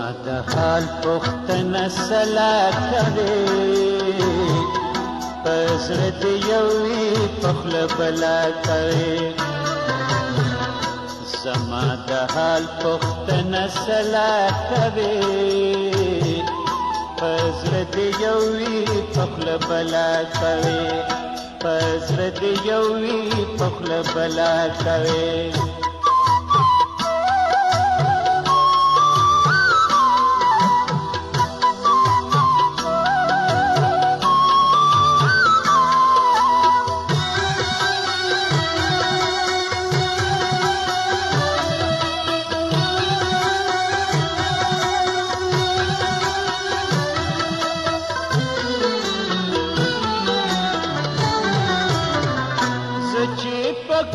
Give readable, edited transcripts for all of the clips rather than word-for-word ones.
د حال پوښتنه سلا کوي په زړه دې یو وي په خوله بلا کوي زما د حال پوښتنه سلا کوي په زړه دې یو وي په خوله بلا کوي په زړه دې یو وي په خوله بلا کوي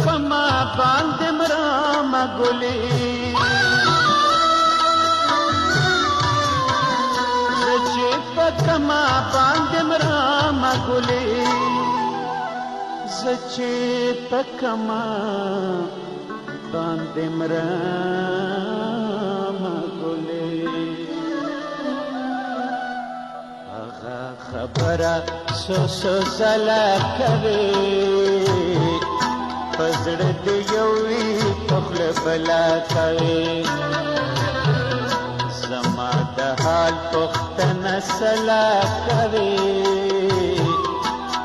کما باندې مرام ګلې چې په کما باندې مرام ګلې چې په کما باندې مرام ګلې هغه خبره سو زلا کوي پزړه دې یو وي په خوله بلا کوي زما د حال پوښتنه سلا کوي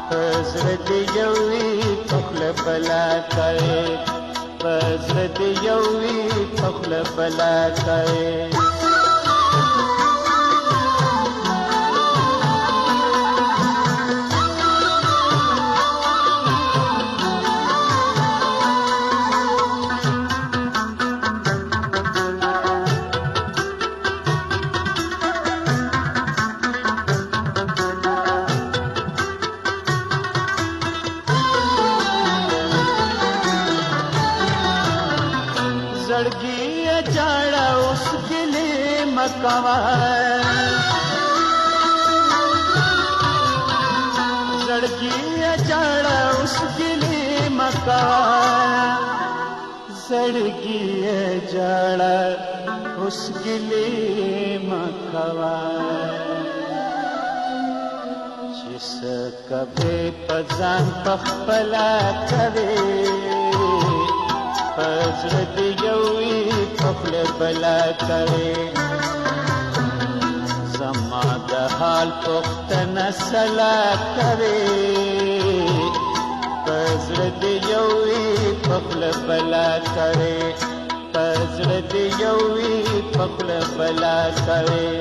پزړه دې یو وي په خوله بلا کوي پزړه دې یو وي په خوله بلا کوي زړګي جاړه اوس ګلې مکوا زړګي جاړه اوس ګلې مکوا زړګي جاړه اوس ګلې مکوا چې څه کبه پځان پخپلا کوي پزړه دې یو وي په خوله بلا کوي زما د حال پوښتنه سلا کوي پزړه دې یو وي په خوله بلا کوي پزړه دې یو وي په خوله بلا کوي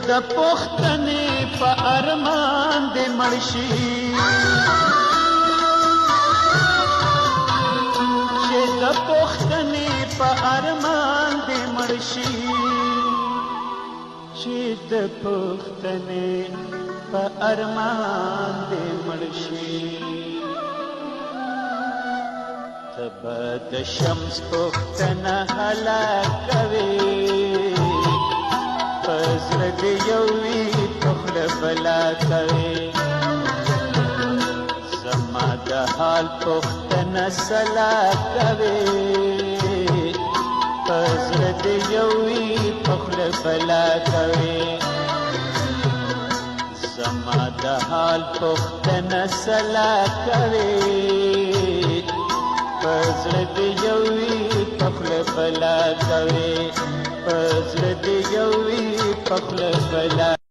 د پوښتنې په ارمان دې مړ شي چې د پوښتنې په ارمان دې مړ شي چې د پوښتنې په ارمان دې مړ شي ته به د شمس پوښتنه هلا کوي پزړه دې یو وي په خوله بلا کوي زما د حال پوښتنه سلا کوي پزړه دې یو وي په خوله بلا کوي زما د حال پوښتنه سلا کوي پزړه دې یو وي په خوله بلا کوي پزړه دې یو وي په خوله بلا